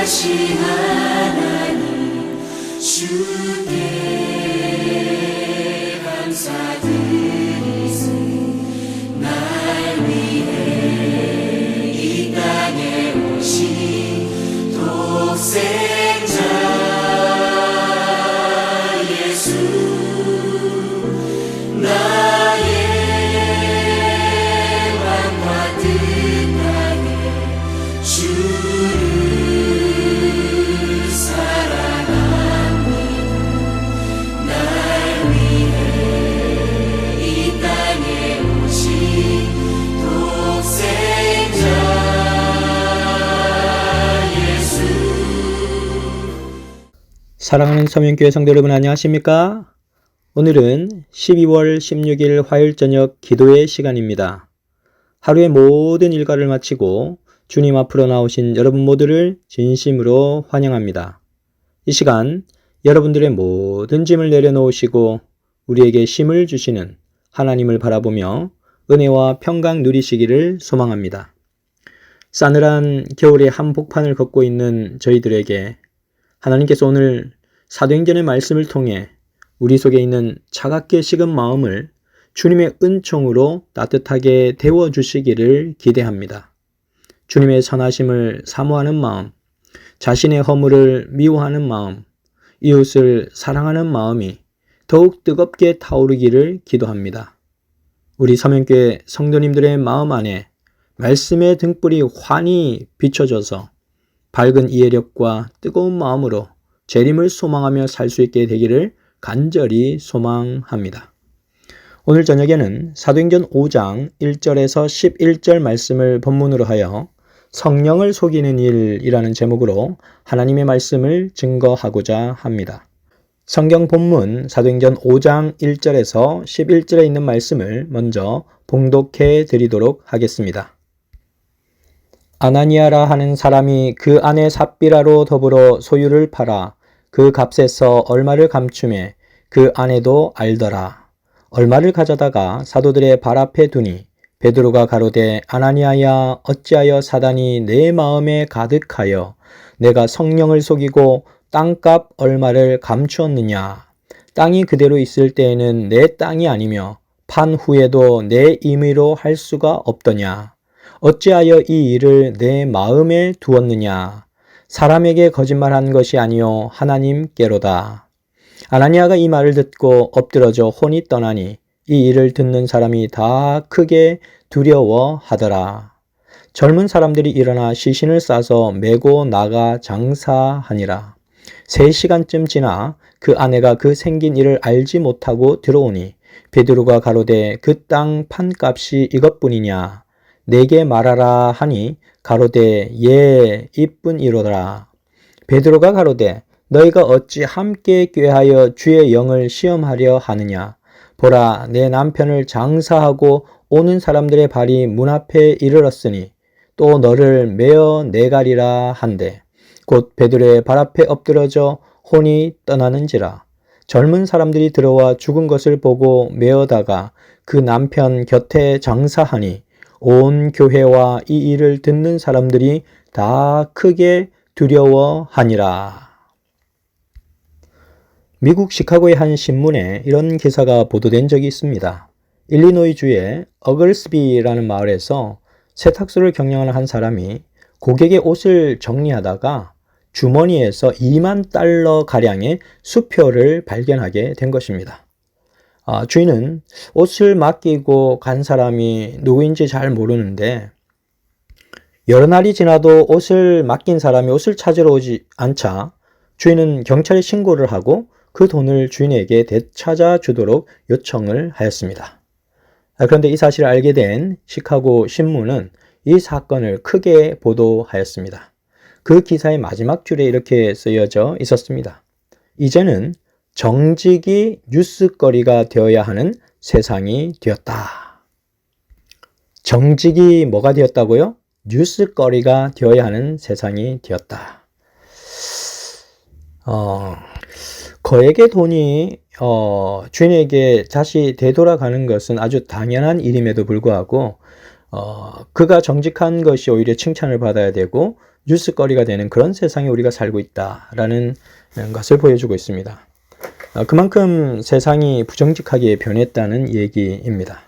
전능하신 하나님 주께 감사드리세. 날 위해 이 땅에 오신 독생자 예수, 나의 왕과 뜻하게 주를 사랑합니다. 날 위해 이 땅에 오신 독생자 예수. 사랑하는 서명교회 성도 여러분, 안녕하십니까? 오늘은 12월 16일 화요일 저녁 기도의 시간입니다. 하루의 모든 일과를 마치고 주님 앞으로 나오신 여러분 모두를 진심으로 환영합니다. 이 시간 여러분들의 모든 짐을 내려놓으시고 우리에게 쉼을 주시는 하나님을 바라보며 은혜와 평강 누리시기를 소망합니다. 싸늘한 겨울의 한복판을 걷고 있는 저희들에게 하나님께서 오늘 사도행전의 말씀을 통해 우리 속에 있는 차갑게 식은 마음을 주님의 은총으로 따뜻하게 데워주시기를 기대합니다. 주님의 선하심을 사모하는 마음, 자신의 허물을 미워하는 마음, 이웃을 사랑하는 마음이 더욱 뜨겁게 타오르기를 기도합니다. 우리 서명교회 성도님들의 마음 안에 말씀의 등불이 환히 비춰져서 밝은 이해력과 뜨거운 마음으로 재림을 소망하며 살 수 있게 되기를 간절히 소망합니다. 오늘 저녁에는 사도행전 5장 1절에서 11절 말씀을 본문으로 하여 성령을 속이는 일이라는 제목으로 하나님의 말씀을 증거하고자 합니다. 성경 본문 사도행전 5장 1절에서 11절에 있는 말씀을 먼저 봉독해 드리도록 하겠습니다. 아나니아라 하는 사람이 그 안에 삽비라로 더불어 소유를 팔아 그 값에서 얼마를 감추매 그 아내도 알더라. 얼마를 가져다가 사도들의 발 앞에 두니 베드로가 가로되 아나니아야, 어찌하여 사단이 내 마음에 가득하여 내가 성령을 속이고 땅값 얼마를 감추었느냐. 땅이 그대로 있을 때에는 내 땅이 아니며 판 후에도 내 임의로 할 수가 없더냐. 어찌하여 이 일을 내 마음에 두었느냐. 사람에게 거짓말한 것이 아니요 하나님께로다. 아나니아가 이 말을 듣고 엎드러져 혼이 떠나니 이 일을 듣는 사람이 다 크게 두려워하더라. 젊은 사람들이 일어나 시신을 싸서 메고 나가 장사하니라. 3시간쯤 지나 그 아내가 그 생긴 일을 알지 못하고 들어오니 베드로가 가로되 그 땅 판값이 이것뿐이냐. 내게 말하라 하니 가로되 예 이뿐이로라. 베드로가 가로되 너희가 어찌 함께 꾀하여 주의 영을 시험하려 하느냐. 보라, 내 남편을 장사하고 오는 사람들의 발이 문 앞에 이르렀으니 또 너를 메어 내가리라 한대. 곧 베드로의 발 앞에 엎드러져 혼이 떠나는지라. 젊은 사람들이 들어와 죽은 것을 보고 메어다가 그 남편 곁에 장사하니 온 교회와 이 일을 듣는 사람들이 다 크게 두려워하니라. 미국 시카고의 한 신문에 이런 기사가 보도된 적이 있습니다. 일리노이주의 어글스비라는 마을에서 세탁소를 경영하는 한 사람이 고객의 옷을 정리하다가 주머니에서 2만 달러 가량의 수표를 발견하게 된 것입니다. 주인은 옷을 맡기고 간 사람이 누구인지 잘 모르는데 여러 날이 지나도 옷을 맡긴 사람이 옷을 찾으러 오지 않자 주인은 경찰에 신고를 하고 그 돈을 주인에게 되찾아 주도록 요청을 하였습니다. 그런데 이 사실을 알게 된 시카고 신문은 이 사건을 크게 보도하였습니다. 그 기사의 마지막 줄에 이렇게 쓰여져 있었습니다. 이제는 정직이 뉴스거리가 되어야 하는 세상이 되었다. 정직이 뭐가 되었다고요? 뉴스거리가 되어야 하는 세상이 되었다. 거액의 돈이 주인에게 다시 되돌아가는 것은 아주 당연한 일임에도 불구하고 그가 정직한 것이 오히려 칭찬을 받아야 되고 뉴스거리가 되는 그런 세상에 우리가 살고 있다라는 것을 보여주고 있습니다. 그만큼 세상이 부정직하게 변했다는 얘기입니다.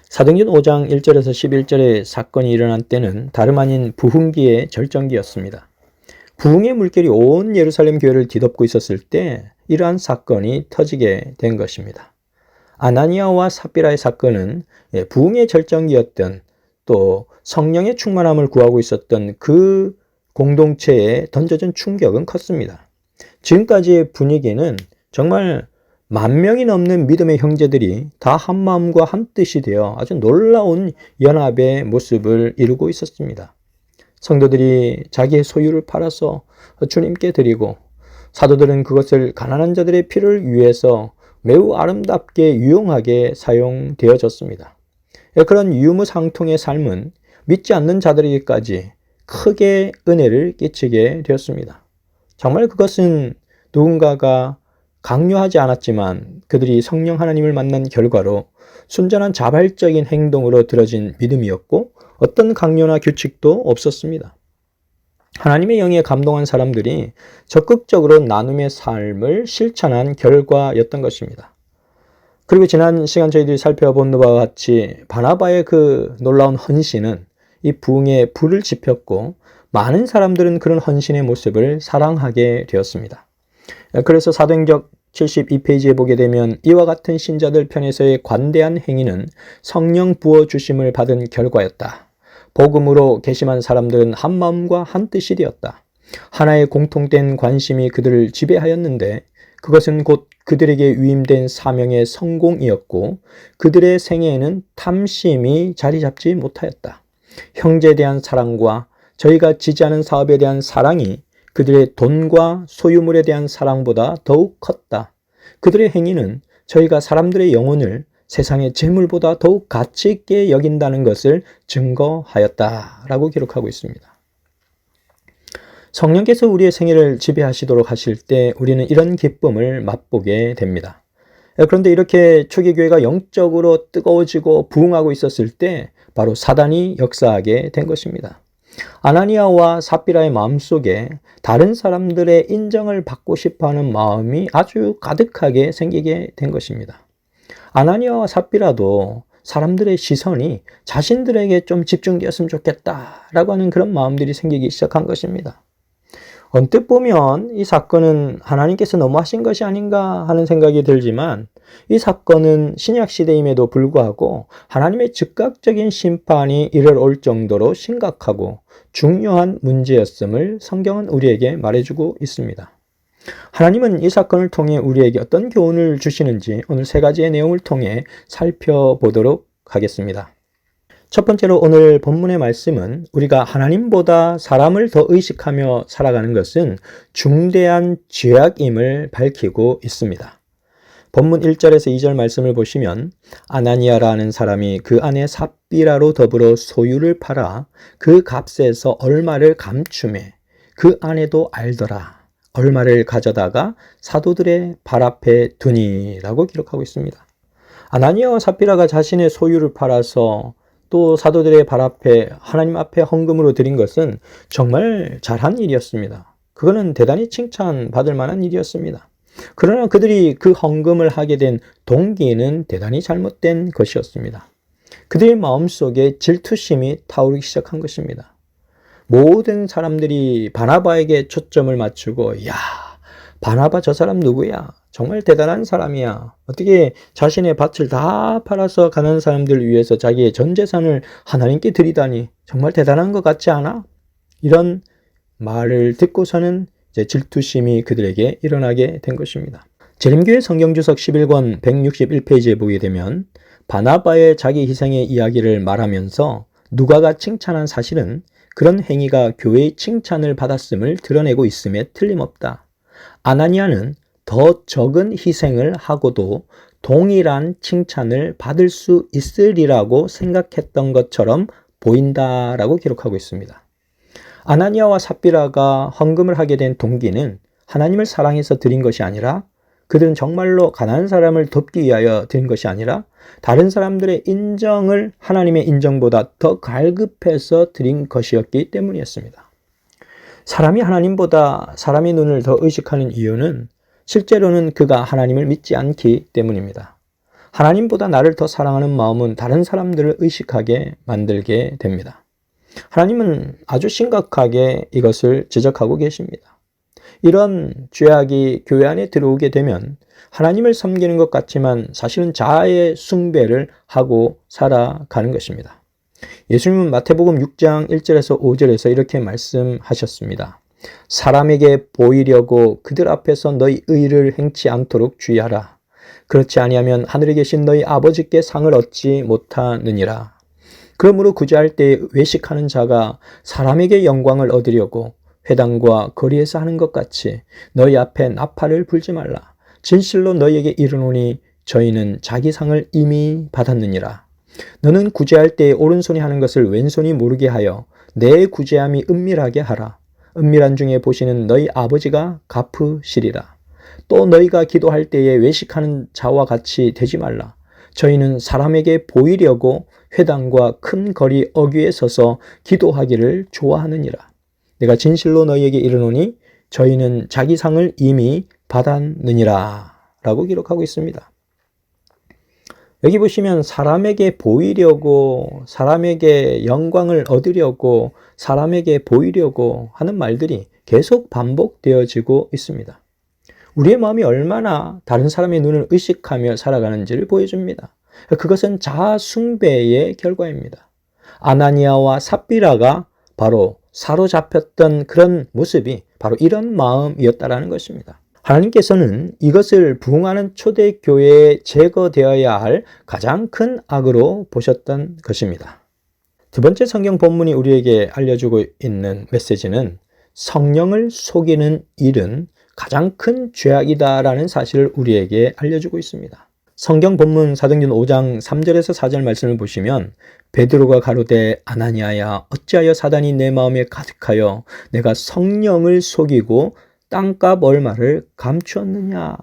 사도행전 5장 1절에서 11절의 사건이 일어난 때는 다름 아닌 부흥기의 절정기였습니다. 부흥의 물결이 온 예루살렘 교회를 뒤덮고 있었을 때 이러한 사건이 터지게 된 것입니다. 아나니아와 삽비라의 사건은 부흥의 절정기였던, 또 성령의 충만함을 구하고 있었던 그 공동체에 던져진 충격은 컸습니다. 지금까지의 분위기는 정말 10,000명이 넘는 믿음의 형제들이 다 한마음과 한뜻이 되어 아주 놀라운 연합의 모습을 이루고 있었습니다. 성도들이 자기의 소유를 팔아서 주님께 드리고, 사도들은 그것을 가난한 자들의 피를 위해서 매우 아름답게 유용하게 사용되어졌습니다. 그런 유무상통의 삶은 믿지 않는 자들에게까지 크게 은혜를 끼치게 되었습니다. 정말 그것은 누군가가 강요하지 않았지만 그들이 성령 하나님을 만난 결과로 순전한 자발적인 행동으로 들어진 믿음이었고, 어떤 강요나 규칙도 없었습니다. 하나님의 영에 감동한 사람들이 적극적으로 나눔의 삶을 실천한 결과였던 것입니다. 그리고 지난 시간 저희들이 살펴본 바와 같이 바나바의 그 놀라운 헌신은 이 부흥에 불을 지폈고, 많은 사람들은 그런 헌신의 모습을 사랑하게 되었습니다. 그래서 사도행전 72페이지에 보게 되면 이와 같은 신자들 편에서의 관대한 행위는 성령 부어주심을 받은 결과였다. 복음으로 개심한 사람들은 한마음과 한뜻이 되었다. 하나의 공통된 관심이 그들을 지배하였는데 그것은 곧 그들에게 위임된 사명의 성공이었고, 그들의 생애에는 탐심이 자리 잡지 못하였다. 형제에 대한 사랑과 저희가 지지하는 사업에 대한 사랑이 그들의 돈과 소유물에 대한 사랑보다 더욱 컸다. 그들의 행위는 저희가 사람들의 영혼을 세상의 재물보다 더욱 가치 있게 여긴다는 것을 증거하였다라고 기록하고 있습니다. 성령께서 우리의 생애를 지배하시도록 하실 때 우리는 이런 기쁨을 맛보게 됩니다. 그런데 이렇게 초기교회가 영적으로 뜨거워지고 부흥하고 있었을 때 바로 사단이 역사하게 된 것입니다. 아나니아와 삽비라의 마음속에 다른 사람들의 인정을 받고 싶어하는 마음이 아주 가득하게 생기게 된 것입니다. 아나니아와 삽비라도 사람들의 시선이 자신들에게 좀 집중되었으면 좋겠다라고 하는 그런 마음들이 생기기 시작한 것입니다. 언뜻 보면 이 사건은 하나님께서 너무 하신 것이 아닌가 하는 생각이 들지만, 이 사건은 신약 시대임에도 불구하고 하나님의 즉각적인 심판이 이르러올 정도로 심각하고 중요한 문제였음을 성경은 우리에게 말해주고 있습니다. 하나님은 이 사건을 통해 우리에게 어떤 교훈을 주시는지 오늘 3가지의 내용을 통해 살펴보도록 하겠습니다. 첫 번째로 오늘 본문의 말씀은 우리가 하나님보다 사람을 더 의식하며 살아가는 것은 중대한 죄악임을 밝히고 있습니다. 본문 1절에서 2절 말씀을 보시면 아나니아라는 사람이 그 아내 삽비라로 더불어 소유를 팔아 그 값에서 얼마를 감추매 그 아내도 알더라. 얼마를 가져다가 사도들의 발 앞에 두니라고 기록하고 있습니다. 아나니아와 삽비라가 자신의 소유를 팔아서 또 사도들의 발 앞에 하나님 앞에 헌금으로 드린 것은 정말 잘한 일이었습니다. 그거는 대단히 칭찬받을 만한 일이었습니다. 그러나 그들이 그 헌금을 하게 된 동기는 대단히 잘못된 것이었습니다. 그들의 마음속에 질투심이 타오르기 시작한 것입니다. 모든 사람들이 바나바에게 초점을 맞추고, 야, 바나바 저 사람 누구야? 정말 대단한 사람이야. 어떻게 자신의 밭을 다 팔아서 가난한 사람들을 위해서 자기의 전 재산을 하나님께 드리다니 정말 대단한 것 같지 않아? 이런 말을 듣고서는 이제 질투심이 그들에게 일어나게 된 것입니다. 재림교회 성경주석 11권 161페이지에 보게 되면 바나바의 자기 희생의 이야기를 말하면서 누가가 칭찬한 사실은 그런 행위가 교회의 칭찬을 받았음을 드러내고 있음에 틀림없다. 아나니아는 더 적은 희생을 하고도 동일한 칭찬을 받을 수 있으리라고 생각했던 것처럼 보인다라고 기록하고 있습니다. 아나니아와 삽비라가 헌금을 하게 된 동기는 하나님을 사랑해서 드린 것이 아니라, 그들은 정말로 가난한 사람을 돕기 위하여 드린 것이 아니라 다른 사람들의 인정을 하나님의 인정보다 더 갈급해서 드린 것이었기 때문이었습니다. 사람이 하나님보다 사람의 눈을 더 의식하는 이유는 실제로는 그가 하나님을 믿지 않기 때문입니다. 하나님보다 나를 더 사랑하는 마음은 다른 사람들을 의식하게 만들게 됩니다. 하나님은 아주 심각하게 이것을 지적하고 계십니다. 이런 죄악이 교회 안에 들어오게 되면 하나님을 섬기는 것 같지만 사실은 자아의 숭배를 하고 살아가는 것입니다. 예수님은 마태복음 6장 1절에서 5절에서 이렇게 말씀하셨습니다. 사람에게 보이려고 그들 앞에서 너희 의를 행치 않도록 주의하라. 그렇지 아니하면 하늘에 계신 너희 아버지께 상을 얻지 못하느니라. 그러므로 구제할 때 외식하는 자가 사람에게 영광을 얻으려고 회당과 거리에서 하는 것 같이 너희 앞에 나팔을 불지 말라. 진실로 너희에게 이르노니 저희는 자기 상을 이미 받았느니라. 너는 구제할 때 오른손이 하는 것을 왼손이 모르게 하여 내 구제함이 은밀하게 하라. 은밀한 중에 보시는 너희 아버지가 갚으시리라. 또 너희가 기도할 때에 외식하는 자와 같이 되지 말라. 저희는 사람에게 보이려고 회당과 큰 거리 어귀에 서서 기도하기를 좋아하느니라. 내가 진실로 너희에게 이르노니 저희는 자기 상을 이미 받았느니라 라고 기록하고 있습니다. 여기 보시면 사람에게 보이려고, 사람에게 영광을 얻으려고, 사람에게 보이려고 하는 말들이 계속 반복되어지고 있습니다. 우리의 마음이 얼마나 다른 사람의 눈을 의식하며 살아가는지를 보여줍니다. 그것은 자아 숭배의 결과입니다. 아나니아와 삽비라가 바로 사로잡혔던 그런 모습이 바로 이런 마음이었다라는 것입니다. 하나님께서는 이것을 부흥하는 초대교회에 제거되어야 할 가장 큰 악으로 보셨던 것입니다. 두 번째 성경 본문이 우리에게 알려주고 있는 메시지는 성령을 속이는 일은 가장 큰 죄악이다라는 사실을 우리에게 알려주고 있습니다. 성경 본문 사도행전 5장 3절에서 4절 말씀을 보시면 베드로가 가로되 아나니아야 어찌하여 사단이 내 마음에 가득하여 내가 성령을 속이고 땅값 얼마를 감추었느냐.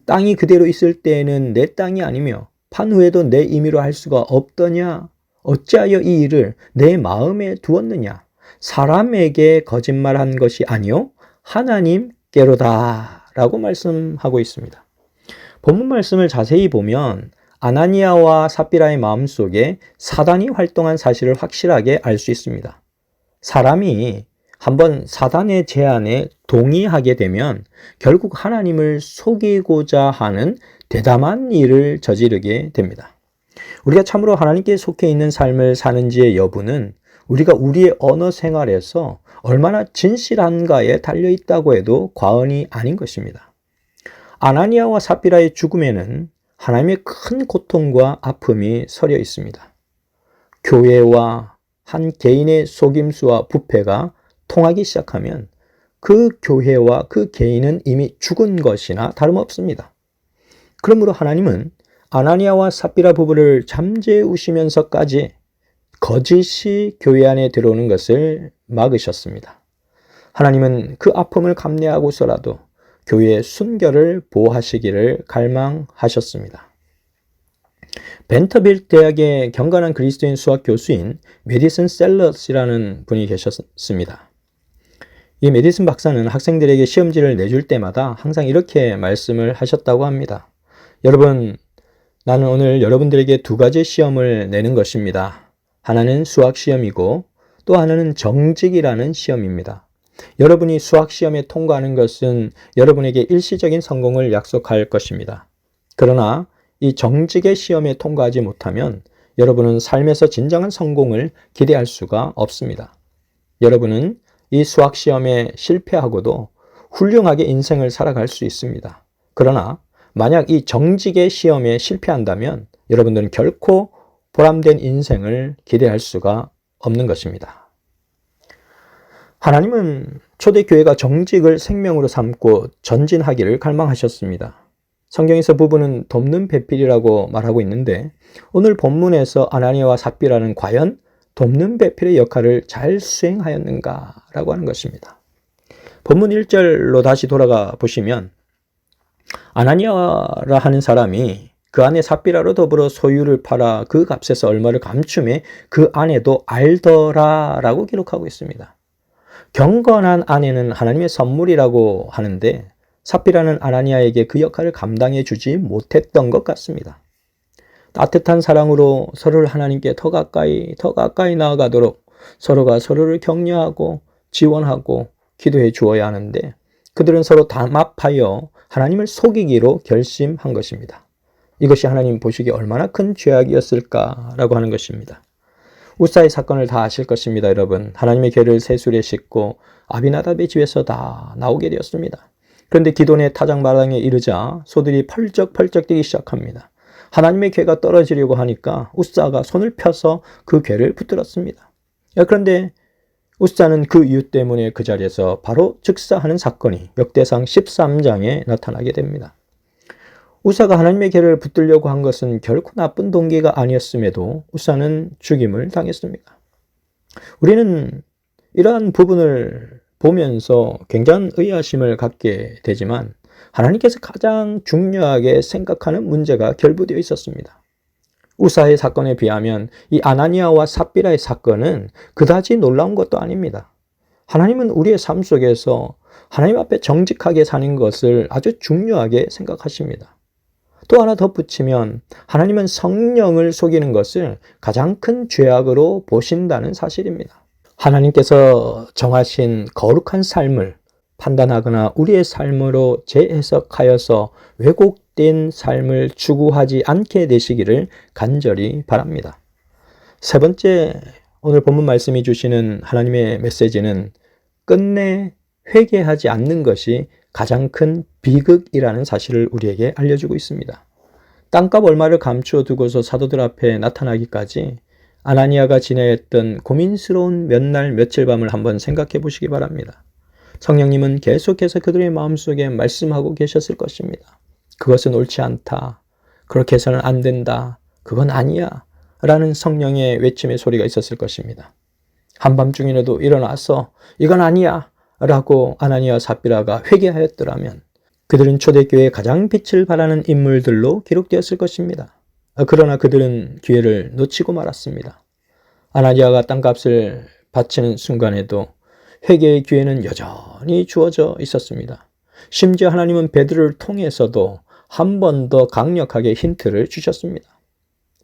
땅이 그대로 있을 때에는 내 땅이 아니며 판 후에도 내 임의로 할 수가 없더냐. 어찌하여 이 일을 내 마음에 두었느냐. 사람에게 거짓말한 것이 아니요 하나님께로다 라고 말씀하고 있습니다. 본문 말씀을 자세히 보면 아나니아와 삽비라의 마음속에 사단이 활동한 사실을 확실하게 알 수 있습니다. 사람이 한번 사단의 제안에 동의하게 되면 결국 하나님을 속이고자 하는 대담한 일을 저지르게 됩니다. 우리가 참으로 하나님께 속해 있는 삶을 사는지의 여부는 우리가 우리의 언어 생활에서 얼마나 진실한가에 달려있다고 해도 과언이 아닌 것입니다. 아나니아와 삽비라의 죽음에는 하나님의 큰 고통과 아픔이 서려 있습니다. 교회와 한 개인의 속임수와 부패가 통하기 시작하면 그 교회와 그 개인은 이미 죽은 것이나 다름없습니다. 그러므로 하나님은 아나니아와 삽비라 부부를 잠재우시면서까지 거짓이 교회 안에 들어오는 것을 막으셨습니다. 하나님은 그 아픔을 감내하고서라도 교회의 순결을 보호하시기를 갈망하셨습니다. 벤터빌 대학의 경건한 그리스도인 수학 교수인 메디슨 셀러스라는 분이 계셨습니다. 이 메디슨 박사는 학생들에게 시험지를 내줄 때마다 항상 이렇게 말씀을 하셨다고 합니다. 여러분, 나는 오늘 여러분들에게 두 가지 시험을 내는 것입니다. 하나는 수학 시험이고 또 하나는 정직이라는 시험입니다. 여러분이 수학 시험에 통과하는 것은 여러분에게 일시적인 성공을 약속할 것입니다. 그러나 이 정직의 시험에 통과하지 못하면 여러분은 삶에서 진정한 성공을 기대할 수가 없습니다. 여러분은 이 수학 시험에 실패하고도 훌륭하게 인생을 살아갈 수 있습니다. 그러나 만약 이 정직의 시험에 실패한다면 여러분들은 결코 보람된 인생을 기대할 수가 없는 것입니다. 하나님은 초대교회가 정직을 생명으로 삼고 전진하기를 갈망하셨습니다. 성경에서 부부는 돕는 배필이라고 말하고 있는데 오늘 본문에서 아나니아와 삽비라는 과연 돕는 배필의 역할을 잘 수행하였는가라고 하는 것입니다. 본문 1절로 다시 돌아가 보시면 아나니아라 하는 사람이 그 안에 삽비라로 더불어 소유를 팔아 그 값에서 얼마를 감춤해 그 아내도 알더라 라고 기록하고 있습니다. 경건한 아내는 하나님의 선물이라고 하는데 삽비라는 아나니아에게 그 역할을 감당해 주지 못했던 것 같습니다. 따뜻한 사랑으로 서로를 하나님께 더 가까이 나아가도록 서로가 서로를 격려하고 지원하고 기도해 주어야 하는데 그들은 서로 담합하여 하나님을 속이기로 결심한 것입니다. 이것이 하나님 보시기에 얼마나 큰 죄악이었을까라고 하는 것입니다. 우사의 사건을 다 아실 것입니다, 여러분. 하나님의 괴를 새술에 싣고 아비나답의 집에서 다 나오게 되었습니다. 그런데 기돈의 타작마당에 이르자 소들이 펄쩍펄쩍 뛰기 시작합니다. 하나님의 괴가 떨어지려고 하니까 우사가 손을 펴서 그 괴를 붙들었습니다. 그런데 우사는 그 이유 때문에 그 자리에서 바로 즉사하는 사건이 역대상 13장에 나타나게 됩니다. 우사가 하나님의 괴를 붙들려고 한 것은 결코 나쁜 동기가 아니었음에도 우사는 죽임을 당했습니다. 우리는 이러한 부분을 보면서 굉장한 의아심을 갖게 되지만 하나님께서 가장 중요하게 생각하는 문제가 결부되어 있었습니다. 우사의 사건에 비하면 이 아나니아와 삽비라의 사건은 그다지 놀라운 것도 아닙니다. 하나님은 우리의 삶 속에서 하나님 앞에 정직하게 사는 것을 아주 중요하게 생각하십니다. 또 하나 덧붙이면 하나님은 성령을 속이는 것을 가장 큰 죄악으로 보신다는 사실입니다. 하나님께서 정하신 거룩한 삶을 판단하거나 우리의 삶으로 재해석하여서 왜곡된 삶을 추구하지 않게 되시기를 간절히 바랍니다. 세 번째, 오늘 본문 말씀이 주시는 하나님의 메시지는 끝내 회개하지 않는 것이 가장 큰 비극이라는 사실을 우리에게 알려주고 있습니다. 땅값 얼마를 감추어 두고서 사도들 앞에 나타나기까지 아나니아가 지내했던 고민스러운 몇 날 며칠 밤을 한번 생각해 보시기 바랍니다. 성령님은 계속해서 그들의 마음속에 말씀하고 계셨을 것입니다. 그것은 옳지 않다. 그렇게 해서는 안 된다. 그건 아니야. 라는 성령의 외침의 소리가 있었을 것입니다. 한밤중이라도 일어나서 이건 아니야. 라고 아나니아 삽비라가 회개하였더라면 그들은 초대교회의 가장 빛을 발하는 인물들로 기록되었을 것입니다. 그러나 그들은 기회를 놓치고 말았습니다. 아나니아가 땅값을 바치는 순간에도 회개의 기회는 여전히 주어져 있었습니다. 심지어 하나님은 베드로를 통해서도 한 번 더 강력하게 힌트를 주셨습니다.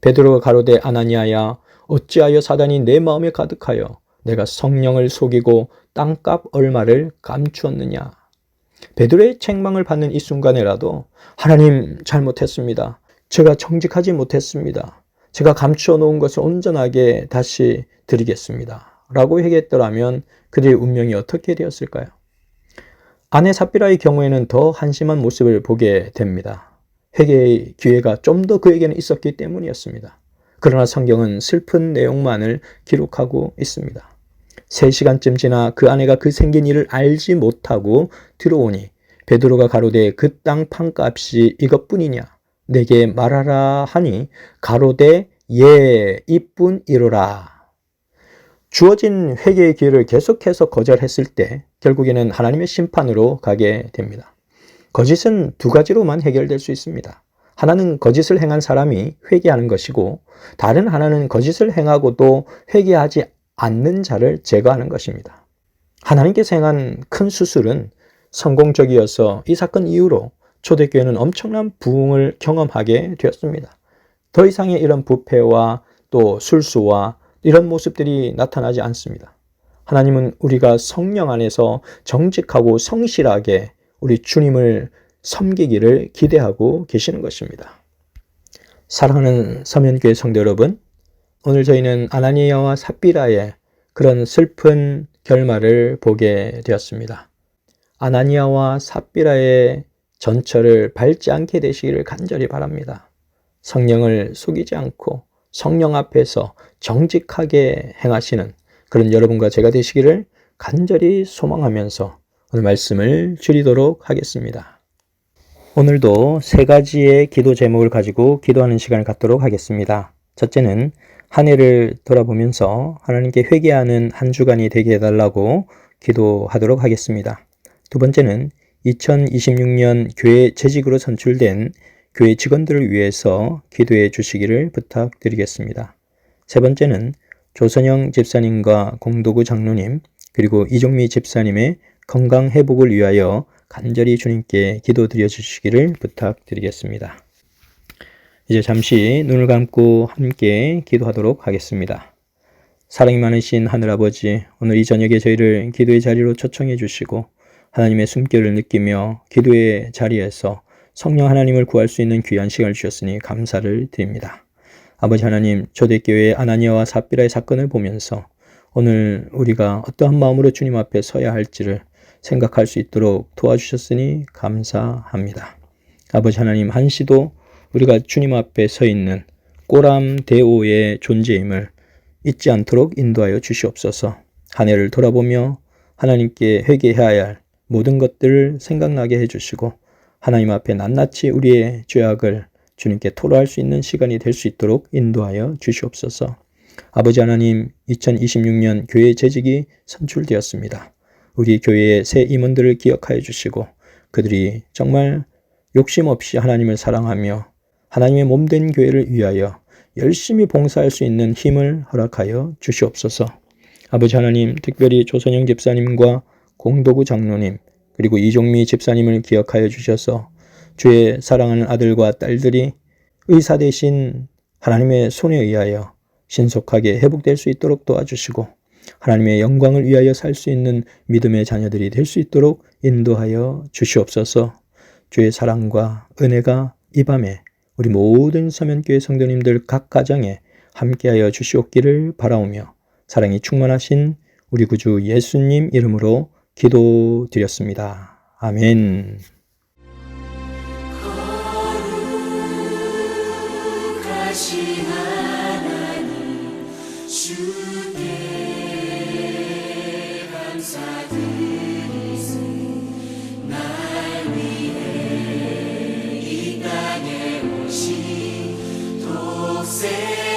베드로가 가로되 아나니아야 어찌하여 사단이 내 마음에 가득하여 내가 성령을 속이고 땅값 얼마를 감추었느냐. 베드로의 책망을 받는 이 순간에라도 하나님 잘못했습니다. 제가 정직하지 못했습니다. 제가 감추어 놓은 것을 온전하게 다시 드리겠습니다. 라고 회개했더라면 그들의 운명이 어떻게 되었을까요? 아내 삽비라의 경우에는 더 한심한 모습을 보게 됩니다. 회개의 기회가 좀 더 그에게는 있었기 때문이었습니다. 그러나 성경은 슬픈 내용만을 기록하고 있습니다. 3시간쯤 지나 그 아내가 그 생긴 일을 알지 못하고 들어오니 베드로가 가로되 그 땅 판값이 이것뿐이냐 내게 말하라 하니 가로되 예 이뿐이로라. 주어진 회개의 기회를 계속해서 거절했을 때 결국에는 하나님의 심판으로 가게 됩니다. 거짓은 두 가지로만 해결될 수 있습니다. 하나는 거짓을 행한 사람이 회개하는 것이고 다른 하나는 거짓을 행하고도 회개하지 않는 자를 제거하는 것입니다. 하나님께서 행한 큰 수술은 성공적이어서 이 사건 이후로 초대교회는 엄청난 부흥을 경험하게 되었습니다. 더 이상의 이런 부패와 또 술수와 이런 모습들이 나타나지 않습니다. 하나님은 우리가 성령 안에서 정직하고 성실하게 우리 주님을 섬기기를 기대하고 계시는 것입니다. 사랑하는 서면교회 성도 여러분, 오늘 저희는 아나니아와 삽비라의 그런 슬픈 결말을 보게 되었습니다. 아나니아와 삽비라의 전철을 밟지 않게 되시기를 간절히 바랍니다. 성령을 속이지 않고 성령 앞에서 정직하게 행하시는 그런 여러분과 제가 되시기를 간절히 소망하면서 오늘 말씀을 줄이도록 하겠습니다. 오늘도 3가지의 기도 제목을 가지고 기도하는 시간을 갖도록 하겠습니다. 첫째는 한 해를 돌아보면서 하나님께 회개하는 한 주간이 되게 해달라고 기도하도록 하겠습니다. 두 번째는 2026년 교회 재직으로 선출된 교회 직원들을 위해서 기도해 주시기를 부탁드리겠습니다. 세 번째는 조선영 집사님과 공도구 장로님 그리고 이종미 집사님의 건강 회복을 위하여 간절히 주님께 기도드려 주시기를 부탁드리겠습니다. 이제 잠시 눈을 감고 함께 기도하도록 하겠습니다. 사랑이 많으신 하늘아버지, 오늘 이 저녁에 저희를 기도의 자리로 초청해 주시고 하나님의 숨결을 느끼며 기도의 자리에서 성령 하나님을 구할 수 있는 귀한 시간을 주셨으니 감사를 드립니다. 아버지 하나님, 초대교회의 아나니아와 삽비라의 사건을 보면서 오늘 우리가 어떠한 마음으로 주님 앞에 서야 할지를 생각할 수 있도록 도와주셨으니 감사합니다. 아버지 하나님, 한시도 우리가 주님 앞에 서 있는 꼬람대오의 존재임을 잊지 않도록 인도하여 주시옵소서. 한 해를 돌아보며 하나님께 회개해야 할 모든 것들을 생각나게 해주시고 하나님 앞에 낱낱이 우리의 죄악을 주님께 토로할 수 있는 시간이 될 수 있도록 인도하여 주시옵소서. 아버지 하나님, 2026년 교회 재직이 선출되었습니다. 우리 교회의 새 임원들을 기억하여 주시고 그들이 정말 욕심 없이 하나님을 사랑하며 하나님의 몸된 교회를 위하여 열심히 봉사할 수 있는 힘을 허락하여 주시옵소서. 아버지 하나님, 특별히 조선영 집사님과 공도구 장로님 그리고 이종미 집사님을 기억하여 주셔서 주의 사랑하는 아들과 딸들이 의사 대신 하나님의 손에 의하여 신속하게 회복될 수 있도록 도와주시고 하나님의 영광을 위하여 살 수 있는 믿음의 자녀들이 될 수 있도록 인도하여 주시옵소서. 주의 사랑과 은혜가 이 밤에 우리 모든 서면교회 성도님들 각 가정에 함께하여 주시옵기를 바라오며 사랑이 충만하신 우리 구주 예수님 이름으로 기도드렸습니다. 아멘. 거룩하신 하나님, 주께 감사드리세. 날 위해 이 땅에 오신 독생